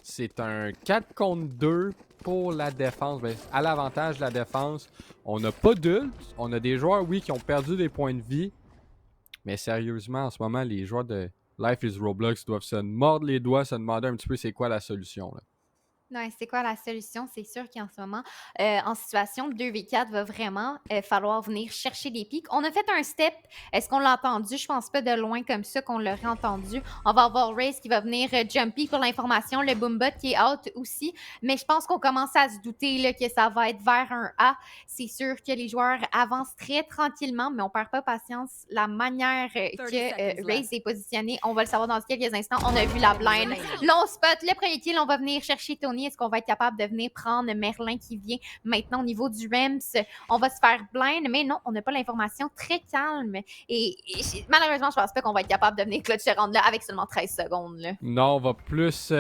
S1: C'est un 4 contre 2 pour la défense. Ben, à l'avantage de la défense, on n'a pas d'ult. On a des joueurs, oui, qui ont perdu des points de vie. Mais sérieusement, en ce moment, les joueurs de Life is Roblox doivent se mordre les doigts, se demander un petit peu c'est quoi la solution, là.
S2: Ouais, c'est quoi la solution? C'est sûr qu'en ce moment, en situation de 2v4, va vraiment falloir venir chercher des pics. On a fait un step. Est-ce qu'on l'a entendu? Je pense pas de loin comme ça qu'on l'aurait entendu. On va avoir Race qui va venir jumpy pour l'information. Le Boombot qui est out aussi. Mais je pense qu'on commence à se douter là, que ça va être vers un A. C'est sûr que les joueurs avancent très tranquillement, mais on perd pas patience. La manière que Race est positionné, on va le savoir dans quelques instants. On a vu la blind. Long spot, le premier kill, on va venir chercher Tony. Est-ce qu'on va être capable de venir prendre Merlin qui vient maintenant au niveau du Rems? On va se faire blind, mais non, on n'a pas l'information. Très calme. Et malheureusement, je pense pas qu'on va être capable de venir clutch ce round-là avec seulement 13 secondes. Là.
S1: Non, on va plus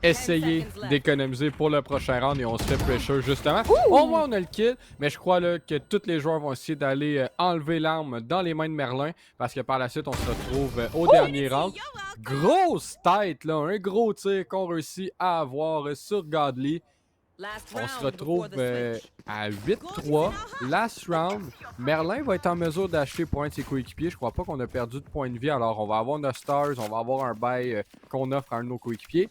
S1: essayer d'économiser pour le prochain round et on se fait pressure justement. Au moins, on a le kill, mais je crois là, que tous les joueurs vont essayer d'aller enlever l'arme dans les mains de Merlin parce que par la suite, on se retrouve au dernier round. grosse tête, là, un gros tir qu'on réussit à avoir sur Godly. On se retrouve à 8-3. Last round. Merlin va être en mesure d'acheter pour un de ses coéquipiers. Je crois pas qu'on a perdu de points de vie. Alors, on va avoir nos stars. On va avoir un bail qu'on offre à un de nos coéquipiers.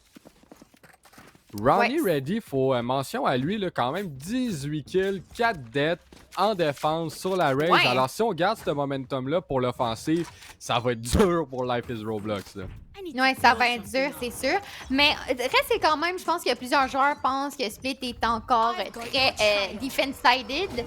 S1: Ronnie Ready, faut mention à lui, là, quand même 18 kills, 4 deaths en défense sur la raise.
S2: Ouais.
S1: Alors, si on garde ce momentum-là pour l'offensive, ça va être dur pour Life is Roblox. Là.
S2: Ouais, ça va être dur, c'est sûr. Mais reste quand même, je pense que plusieurs joueurs pensent que Split est encore très defense-sided.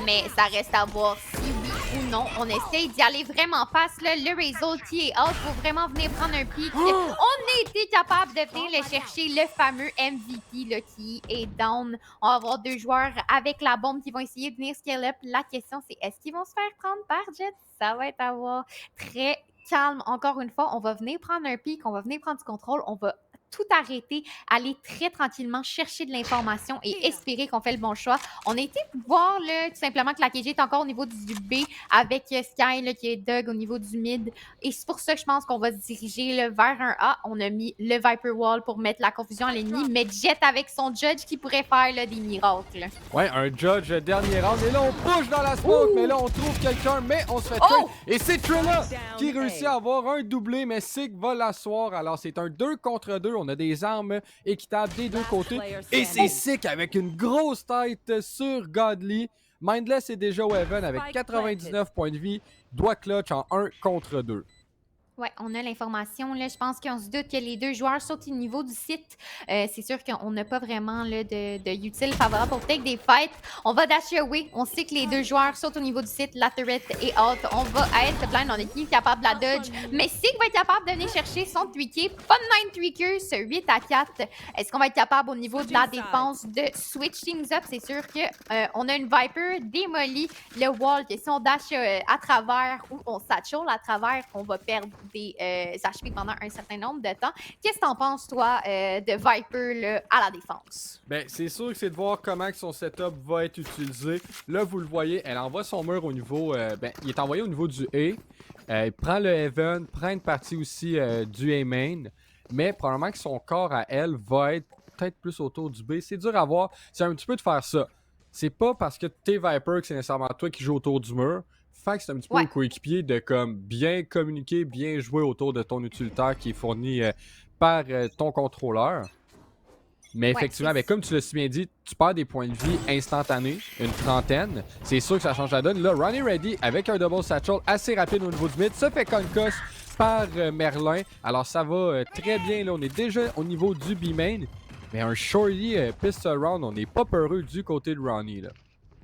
S2: Mais ça reste à voir si oui ou non. On essaye d'y aller vraiment fast. Là. Le result qui est out, faut vraiment venir prendre un pic. On a été capable de venir le chercher, le fameux MVP là, qui est down. On va avoir 2 joueurs avec la bombe qui vont essayer de venir scale up. La question, c'est est-ce qu'ils vont se faire prendre par Jet? Ça va être à voir. Très calme, encore une fois, on va venir prendre un pic, on va venir prendre du contrôle, on va tout arrêter, aller très tranquillement chercher de l'information et espérer qu'on fait le bon choix. On a été voir là, tout simplement que la KG est encore au niveau du B avec Sky là, qui est Doug au niveau du mid. Et c'est pour ça que je pense qu'on va se diriger là, vers un A. On a mis le Viper Wall pour mettre la confusion à l'ennemi, mais Jet avec son Judge qui pourrait faire là, des miracles.
S1: Ouais, un Judge dernier round. Et là, on push dans la smoke, mais là, on trouve quelqu'un, mais on se fait tuer. Et c'est Trilla qui réussit à avoir un doublé, mais Sig va l'asseoir. Alors, c'est un 2 contre 2. On a des armes équitables des deux côtés. Et c'est Sick avec une grosse tête sur Godly. Mindless est déjà au Heaven avec 99 points de vie. Doit clutch en 1 contre 2.
S2: Ouais, on a l'information. Là, je pense qu'on se doute que les 2 joueurs sautent au niveau du site. C'est sûr qu'on n'a pas vraiment là, de utile favorable pour take des fights. On va dash away. On sait que les 2 joueurs sautent au niveau du site. La turret est out. On va être blind. On est qui capable de la dodge. Mais Sig va être capable de venir chercher son tweaker. Pas de 9 tweakers, 8 à 4. Est-ce qu'on va être capable au niveau de la défense de switch things up? C'est sûr qu'on a une Viper démolie le wall. Que si on dash à travers ou on satchel à travers, on va perdre des HP pendant un certain nombre de temps. Qu'est-ce que t'en penses, toi, de Viper là, à la défense?
S1: Ben, c'est sûr que c'est de voir comment que son setup va être utilisé. Là, vous le voyez, elle envoie son mur au niveau... il est envoyé au niveau du A. Il prend le Heaven, prend une partie aussi du A main. Mais probablement que son corps à elle va être peut-être plus autour du B. C'est dur à voir. C'est un petit peu de faire ça. C'est pas parce que t'es Viper que c'est nécessairement toi qui joue autour du mur. Fait que c'est un petit peu un coéquipier de comme bien communiquer, bien jouer autour de ton utilitaire qui est fourni par ton contrôleur. Mais effectivement, comme tu l'as si bien dit, tu perds des points de vie instantanés, une trentaine. C'est sûr que ça change la donne. Là, Ronnie Ready avec un double satchel assez rapide au niveau du mid, se fait concuss par Merlin. Alors ça va très bien. Là, on est déjà au niveau du B-main. Mais un shorty pistol round, on n'est pas peureux du côté de Ronnie. Là.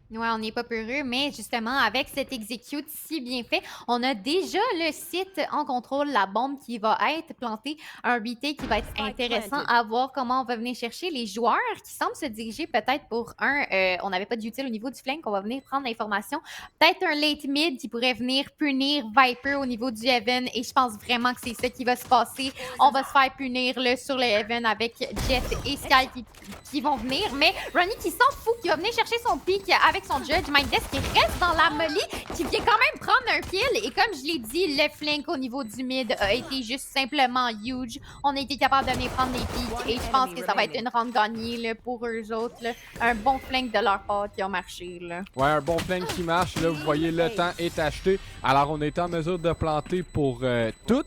S2: Ouais, on n'est pas peureux, mais justement, avec cet execute si bien fait, on a déjà le site en contrôle, la bombe qui va être plantée, un retake qui va être intéressant à voir comment on va venir chercher les joueurs qui semblent se diriger peut-être pour on n'avait pas d'utile au niveau du flank, on va venir prendre l'information, peut-être un late mid qui pourrait venir punir Viper au niveau du Heaven, et je pense vraiment que c'est ça qui va se passer. On va se faire punir là, sur le Heaven avec Jet et Sky qui vont venir, mais Ronnie qui s'en fout, qui va venir chercher son pick avec son Judge, Mindless qui reste dans la molly, qui vient quand même prendre un kill. Et comme je l'ai dit, le flank au niveau du mid a été juste simplement huge. On a été capable de venir prendre des pics et je pense que ça va être une round gagnée là, pour eux autres. Là. Un bon flank de leur part qui a marché. Là.
S1: Ouais, un bon flank qui marche. Là, vous voyez, le temps est acheté. Alors, on est en mesure de planter pour toutes.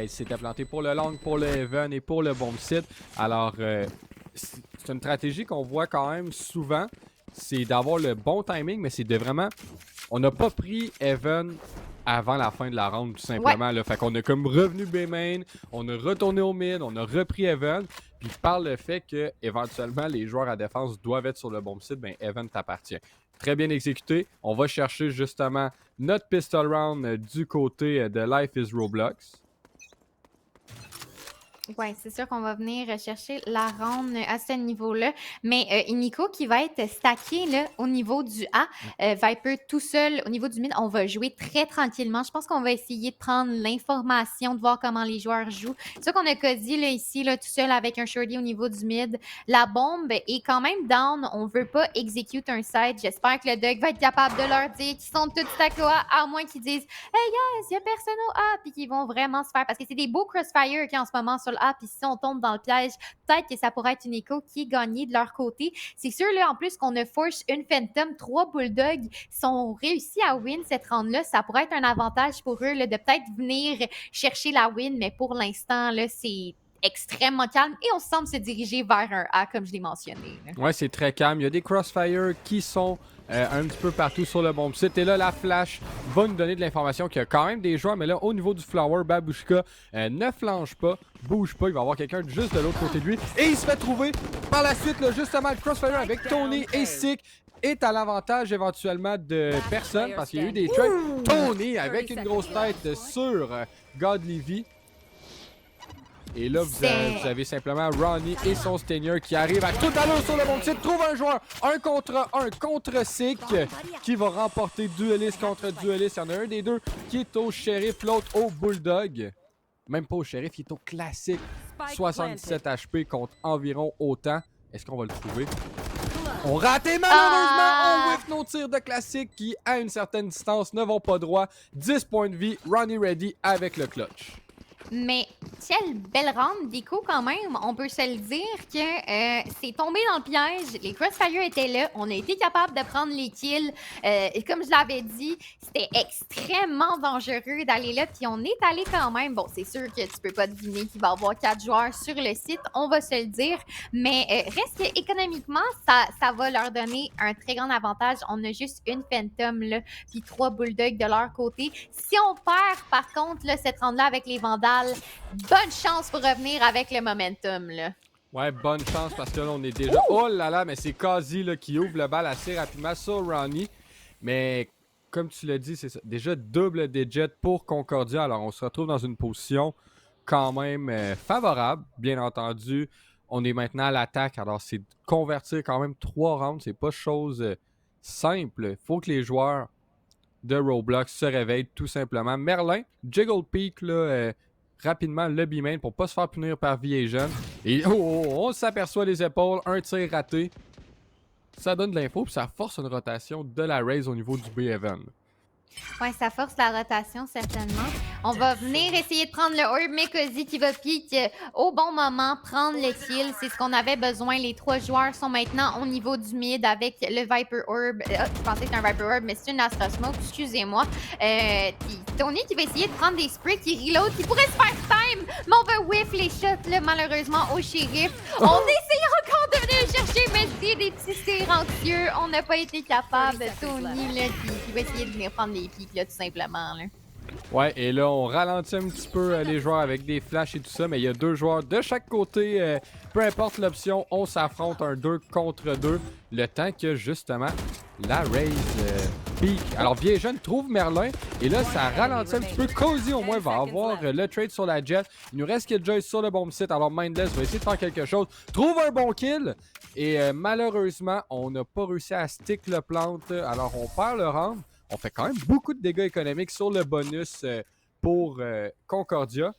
S1: C'était planté pour le long, pour le Heaven et pour le bomb site. Alors, c'est une stratégie qu'on voit quand même souvent. C'est d'avoir le bon timing, mais c'est de vraiment... On n'a pas pris Heaven avant la fin de la round, tout simplement. Là. Fait qu'on a comme revenu B-main, on a retourné au mid, on a repris Heaven. Puis par le fait que éventuellement les joueurs à défense doivent être sur le bon site, ben Heaven t'appartient. Très bien exécuté. On va chercher justement notre pistol round du côté de Life is Roblox.
S2: Ouais, c'est sûr qu'on va venir chercher la ronde à ce niveau-là. Mais Nico qui va être stacké là, au niveau du A, Viper tout seul au niveau du mid, on va jouer très tranquillement. Je pense qu'on va essayer de prendre l'information, de voir comment les joueurs jouent. C'est sûr qu'on a Cozy là, ici, là, tout seul avec un shorty au niveau du mid. La bombe est quand même down. On veut pas execute un side. J'espère que le Doug va être capable de leur dire qu'ils sont tous stack au A, à moins qu'ils disent « Hey guys, il y a personne au A », puis qu'ils vont vraiment se faire... Parce que c'est des beaux crossfire qu'il y a en ce moment sur le A, puis si on tombe dans le piège, peut-être que ça pourrait être une écho qui est gagnée de leur côté. C'est sûr, là, en plus, qu'on a force une Phantom, 3 Bulldogs, si on réussit à win cette round-là, ça pourrait être un avantage pour eux, là, de peut-être venir chercher la win, mais pour l'instant, là, c'est extrêmement calme et on semble se diriger vers un A, comme je l'ai mentionné. Là.
S1: Ouais, c'est très calme. Il y a des crossfire qui sont un petit peu partout sur le bomb site. Et là, la flash va nous donner de l'information qu'il y a quand même des joueurs. Mais là, au niveau du flower, Babushka ne flanche pas, bouge pas. Il va y avoir quelqu'un juste de l'autre côté de lui. Et il se fait trouver par la suite, là, justement, le crossfire avec Tony et Sick est à l'avantage éventuellement de personne parce qu'il y a eu des trades. Tony avec une grosse tête sur God Levy. Et là, vous avez simplement Ronnie et son Stinger qui arrivent à tout à l'heure sur le bon site. Trouve un joueur, un contre Sick qui va remporter dueliste contre dueliste. Il y en a un des deux qui est au shérif, l'autre au bulldog. Même pas au shérif, il est au classique. 77 HP contre environ autant. Est-ce qu'on va le trouver? On raté malheureusement! On whiff nos tirs de classique qui, à une certaine distance, ne vont pas droit. 10 points de vie, Ronnie ready avec le clutch.
S2: Mais quelle belle round, Dico, quand même. On peut se le dire que c'est tombé dans le piège. Les crossfire étaient là. On a été capable de prendre les kills. Et comme je l'avais dit, c'était extrêmement dangereux d'aller là. Puis on est allé quand même. Bon, c'est sûr que tu peux pas deviner qu'il va y avoir 4 joueurs sur le site. On va se le dire. Mais reste que économiquement, ça va leur donner un très grand avantage. On a juste une Phantom, là, puis 3 Bulldogs de leur côté. Si on perd, par contre, là, cette round-là avec les Vandales, bonne chance pour revenir avec le momentum, là.
S1: Ouais, bonne chance parce que là, on est déjà... Oh là là, mais c'est Kazi là, qui ouvre le bal assez rapidement sur Ronnie. Mais comme tu l'as dit, c'est ça. Déjà double digit pour Concordia. Alors, on se retrouve dans une position quand même favorable, bien entendu. On est maintenant à l'attaque. Alors, c'est convertir quand même 3 rounds. C'est pas chose simple. Faut que les joueurs de Roblox se réveillent tout simplement. Merlin, Jiggle Peak, là... rapidement le B-main pour pas se faire punir par V-Asian. Et on s'aperçoit les épaules, un tir raté. Ça donne de l'info, puis ça force une rotation de la raise au niveau du B-Even.
S2: Ouais, ça force la rotation, certainement. On va venir essayer de prendre le orb, mais Cozy qui va pique au bon moment, prendre le kill. C'est ce qu'on avait besoin. Les 3 joueurs sont maintenant au niveau du mid avec le Viper Orb. Je pensais que c'était un Viper Orb, mais c'est une Astra Smoke, excusez-moi. Puis Tony qui va essayer de prendre des sprays, qui reload, qui pourrait se faire time, mais on va whiff les shots, là, malheureusement, au shérif. On essaye encore de venir le chercher, mais c'est des petits tirs anxieux. On n'a pas été capable. Tony, là, qui va essayer de venir prendre des pics, là, tout simplement, là.
S1: Ouais, et là, on ralentit un petit peu les joueurs avec des flashs et tout ça, mais il y a 2 joueurs de chaque côté. Peu importe l'option, on s'affronte un 2 contre 2. Le temps que, justement, la raise peak. Alors, Viejeune trouve Merlin, et là, ça ralentit un petit peu. Cozy, au moins, va avoir le trade sur la jet. Il nous reste Killjoy sur le bomb site, alors Mindless va essayer de faire quelque chose. Trouve un bon kill, et malheureusement, on n'a pas réussi à stick le plante, alors on perd le round. On fait quand même beaucoup de dégâts économiques sur le bonus pour Concordia.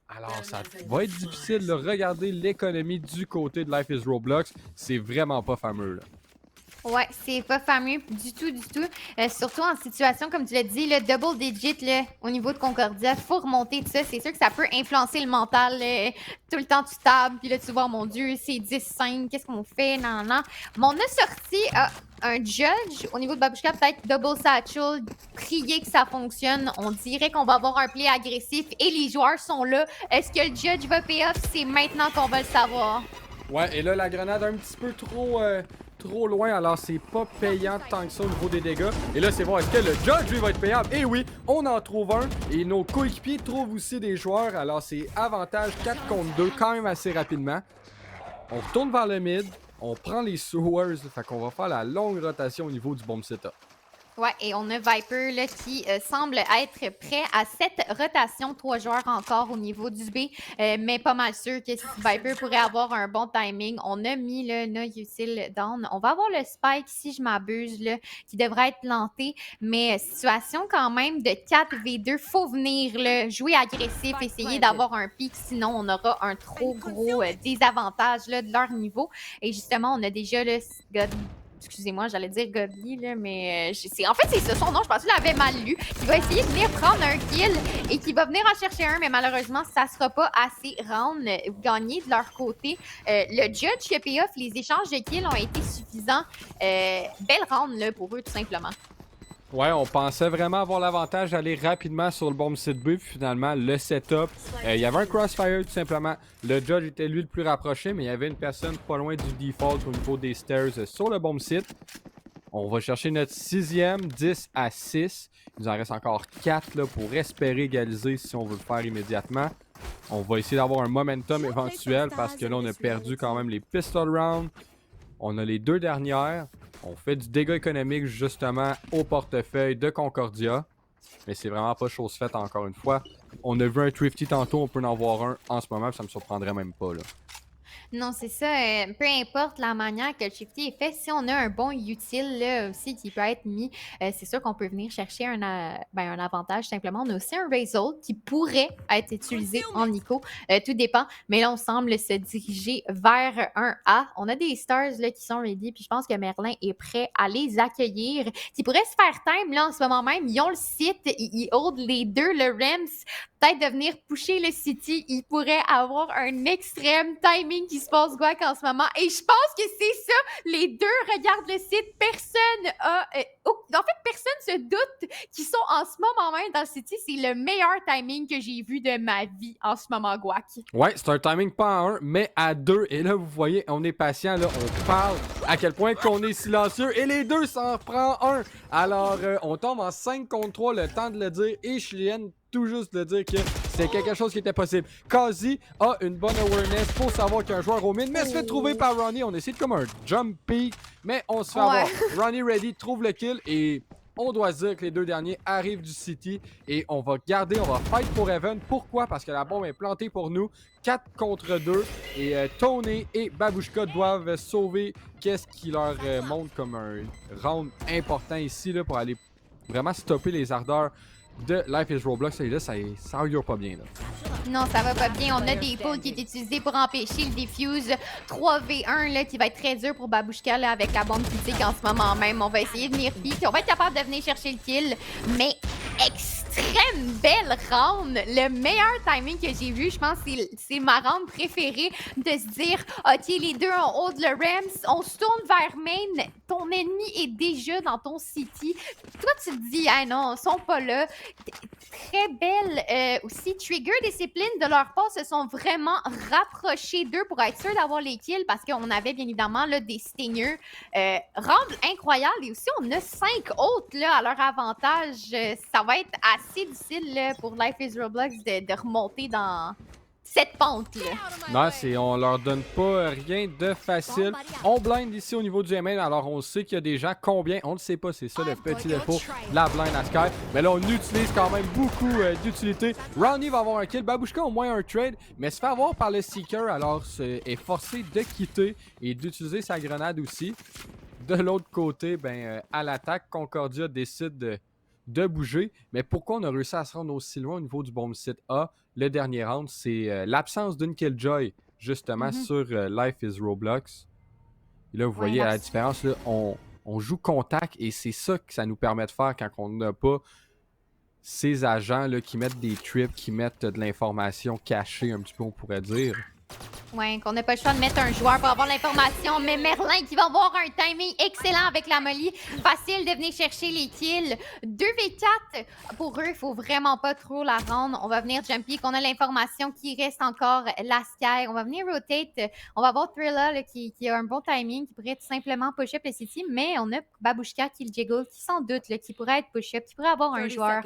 S1: Alors, ça va être difficile de regarder l'économie du côté de Life is Roblox. C'est vraiment pas fameux, là.
S2: Ouais, c'est pas fameux du tout, du tout. Surtout en situation, comme tu l'as dit, le double digit là, au niveau de Concordia, faut remonter de ça. C'est sûr que ça peut influencer le mental. Tout le temps, tu tables, puis là, tu vois, mon Dieu, c'est 10-5, qu'est-ce qu'on fait? Non, non. Mais on a sorti un judge au niveau de Babushka, peut-être double satchel, prier que ça fonctionne. On dirait qu'on va avoir un play agressif et les joueurs sont là. Est-ce que le judge va pay off? C'est maintenant qu'on va le savoir.
S1: Ouais, et là, la grenade un petit peu trop loin, alors c'est pas payant tant que ça au niveau des dégâts. Et là, c'est voir est-ce que le judge, lui, va être payable. Et oui, on en trouve un. Et nos coéquipiers trouvent aussi des joueurs. Alors, c'est avantage 4 contre 2, quand même assez rapidement. On retourne vers le mid. On prend les sewers. Fait qu'on va faire la longue rotation au niveau du bomb setup.
S2: Ouais, et on a Viper là, qui semble être prêt à cette rotation. 3 joueurs encore au niveau du B, mais pas mal sûr que si Viper pourrait avoir un bon timing. On a mis le No Util down. On va avoir le Spike, si je m'abuse, là, qui devrait être planté. Mais situation quand même de 4v2. Faut venir là, jouer agressif, essayer d'avoir un pic. Sinon, on aura un trop gros désavantage là, de leur niveau. Et justement, on a déjà le excusez-moi, j'allais dire Godly, là, mais en fait, c'est ça son nom. Je pense que je l'avais mal lu. Il va essayer de venir prendre un kill et qui va venir en chercher un, mais malheureusement, ça ne sera pas assez round gagné de leur côté. Le judge qui a pay off, les échanges de kills ont été suffisants. Belle round là, pour eux, tout simplement.
S1: Ouais, on pensait vraiment avoir l'avantage d'aller rapidement sur le bomb site B, puis finalement, le setup, il y avait un crossfire tout simplement. Le judge était lui le plus rapproché, mais il y avait une personne pas loin du default au niveau des stairs sur le bomb site. On va chercher notre 6e, 10 à 6. Il nous en reste encore 4 là, pour espérer égaliser si on veut le faire immédiatement. On va essayer d'avoir un momentum éventuel parce que là, on a perdu quand même les pistol rounds. On a les 2 dernières. On fait du dégât économique justement au portefeuille de Concordia. Mais c'est vraiment pas chose faite encore une fois. On a vu un Thrifty tantôt, on peut en voir un en ce moment, ça me surprendrait même pas là.
S2: Non, c'est ça. Peu importe la manière que le Shifty est fait, si on a un bon utile là, aussi qui peut être mis, c'est sûr qu'on peut venir chercher un avantage simplement. On a aussi un Razor qui pourrait être utilisé en Nico. Tout dépend. Mais là, on semble se diriger vers un A. On a des stars là, qui sont ready. Puis je pense que Merlin est prêt à les accueillir. Qui pourrait se faire time là en ce moment même. Ils ont le site. Ils hold les deux, le Rems. Peut-être de venir pusher le City. Il pourrait avoir un extrême timing qui se passe Guac en ce moment. Et je pense que c'est ça. Les deux regardent le site. Personne a... en fait, personne se doute qu'ils sont en ce moment même dans le City. C'est le meilleur timing que j'ai vu de ma vie en ce moment, Guac.
S1: Ouais, c'est un timing pas à 1, mais à 2. Et là, vous voyez, on est patient. Là, on parle à quel point qu'on est silencieux. Et les deux s'en prend un. Alors, on tombe en 5 contre 3. Le temps de le dire. Et Chilienne tout juste de dire que c'est quelque chose qui était possible. Kazi a une bonne awareness pour savoir qu'il y a un joueur au mid, mais se fait trouver par Ronnie. On essaie de comme un jump peak, mais on se fait avoir. Ronnie ready, trouve le kill et on doit se dire que les deux derniers arrivent du City et on va garder, on va fight pour Heaven. Pourquoi? Parce que la bombe est plantée pour nous. 4 contre 2 et Tony et Babushka doivent sauver qu'est-ce qui leur montre comme un round important ici là, pour aller vraiment stopper les ardeurs de Life is Roblox. Et là, ça augure pas bien. Là.
S2: Non, ça va pas bien. On a des pulls qui est utilisé pour empêcher le diffuse 3v1 là, qui va être très dur pour Babushka là, avec la bombe critique en ce moment même. On va essayer de venir pique. On va être capable de venir chercher le kill, mais extrême belle round. Le meilleur timing que j'ai vu, je pense que c'est ma round préférée, de se dire, OK, les deux, on hold le Rems, on se tourne vers main, ton ennemi est déjà dans ton City. Toi, tu te dis, ah non, ils sont pas là. Très belle aussi. Trigger Discipline de leur part se sont vraiment rapprochés d'eux pour être sûr d'avoir les kills parce qu'on avait bien évidemment là, des stingers. Round incroyable et aussi on a 5 autres là, à leur avantage. Ça va être assez difficile là, pour Life is Roblox de remonter dans cette pente-là.
S1: Non, on leur donne pas rien de facile. On blind ici au niveau du ML, alors on sait qu'il y a des gens. Combien? On ne sait pas, c'est ça le petit défaut de la blind à Sky. Mais là, on utilise quand même beaucoup d'utilité. Ronnie va avoir un kill, Babushka au moins un trade, mais se fait avoir par le Seeker, alors est forcé de quitter et d'utiliser sa grenade aussi. De l'autre côté, à l'attaque, Concordia décide de bouger. Mais pourquoi on a réussi à se rendre aussi loin au niveau du bomb site A? Le dernier round, c'est l'absence d'une Killjoy, justement, sur Life is Roblox. Et là, vous voyez la différence, là, on joue contact et c'est ça que ça nous permet de faire quand on n'a pas ces agents là, qui mettent des trips, qui mettent de l'information cachée, un petit peu, on pourrait dire.
S2: Ouais, qu'on n'a pas le choix de mettre un joueur pour avoir l'information, mais Merlin qui va avoir un timing excellent avec la molly. Facile de venir chercher les kills. 2v4, pour eux, il faut vraiment pas trop la rendre. On va venir jumpy, qu'on a l'information qui reste encore la Sky. On va venir rotate. On va avoir Thrilla là, qui a un bon timing, qui pourrait tout simplement push-up le City, mais on a Babushka qui le jiggle, qui sans doute là, qui pourrait être push-up, qui pourrait avoir un joueur.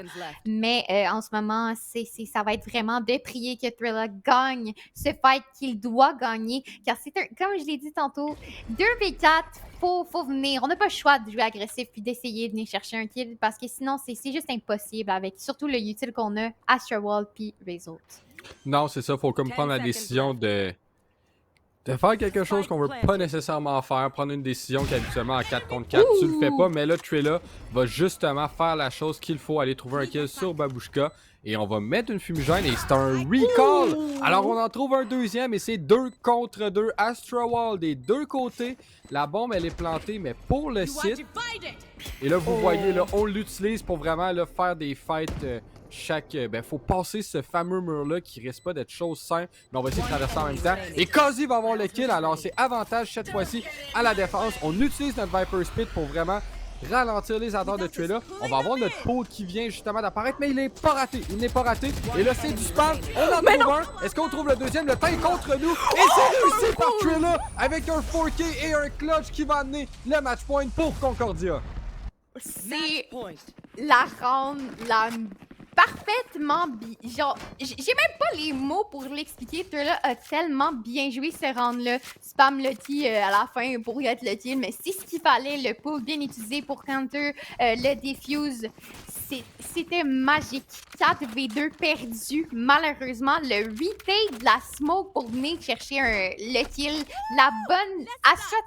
S2: Mais en ce moment, ça va être vraiment de prier que Thrilla gagne ce fight qu'il doit gagner, car c'est comme je l'ai dit tantôt, 2v4, faut venir. On n'a pas le choix de jouer agressif puis d'essayer de venir chercher un kill parce que sinon, c'est juste impossible avec surtout le utile qu'on a, Astral Wall puis Razor.
S1: Non, c'est ça, faut comme prendre la décision de faire quelque chose qu'on veut pas nécessairement faire, prendre une décision qu'habituellement en 4 contre 4, tu le fais pas, mais là, Trilla va justement faire la chose qu'il faut, aller trouver un kill sur Babushka, et on va mettre une fumigène, et c'est un recall! Alors on en trouve un deuxième, et c'est 2 contre 2, Astral Wall des deux côtés, la bombe elle est plantée, mais pour le site, et là vous voyez, là, on l'utilise pour vraiment là, faire des fights... faut passer ce fameux mur-là qui risque pas d'être chose simple, mais on va essayer de traverser en même temps. Et Kazi va avoir le kill, alors c'est avantage cette fois-ci à la défense. On utilise notre Viper Spit pour vraiment ralentir les attentes de Trilla. On va avoir notre pot qui vient justement d'apparaître, mais il n'est pas raté. Il n'est pas raté. Et là, c'est du spam. On en trouve un. Est-ce qu'on trouve le deuxième? Le temps est contre nous. Et c'est réussi par Trilla avec un 4K et un clutch qui va amener le match point pour Concordia.
S2: C'est la round la parfaitement genre j'ai même pas les mots pour l'expliquer. Trilla a tellement bien joué ce round là, spam Lucky à la fin pour être le kill, mais c'est ce qu'il fallait, le pull bien utilisé pour counter le defuse. C'était magique. 4v2 perdu. Malheureusement, le retake de la smoke pour venir chercher le kill. La bonne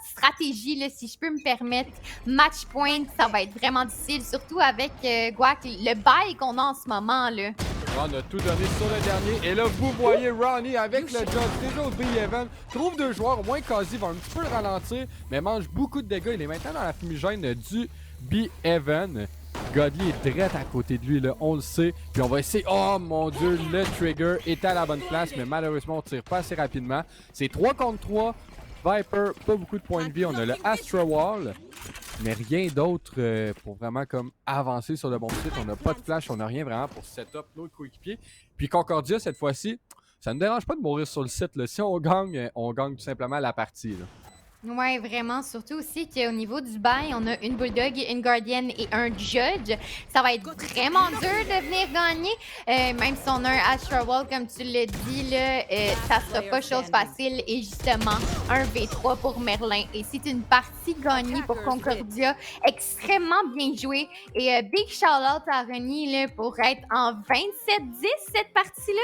S2: stratégie, là, si je peux me permettre. Match point, ça va être vraiment difficile, surtout avec Guac, le bail qu'on a en ce moment. Là.
S1: On a tout donné sur le dernier. Et là, vous voyez Ronnie avec le judge déjà au B-Event. Trouve 2 joueurs. Au moins, Kazi va un petit peu le ralentir, mais mange beaucoup de dégâts. Il est maintenant dans la fumigène du B-Event. Godly est direct à côté de lui, là, on le sait. Puis on va essayer. Oh mon dieu, le trigger était à la bonne place, mais malheureusement, on tire pas assez rapidement. C'est 3 contre 3. Viper, pas beaucoup de points de vie. On a le Astral Wall, mais rien d'autre pour vraiment comme avancer sur le bon site. On n'a pas de flash, on n'a rien vraiment pour setup nos coéquipiers. Puis Concordia, cette fois-ci, ça ne dérange pas de mourir sur le site. Là. Si on gagne tout simplement la partie. Là.
S2: Ouais, vraiment. Surtout aussi qu'au niveau du bail, on a une Bulldog, une Guardian et un Judge. Ça va être vraiment dur de venir gagner. Même si on a un Astral Wall, comme tu l'as dit, là, ça sera pas chose facile. Et justement, un V3 pour Merlin. Et c'est une partie gagnée pour Concordia. Extrêmement bien joué. Et big shout-out à Ronnie là, pour être en 27-10 cette partie-là.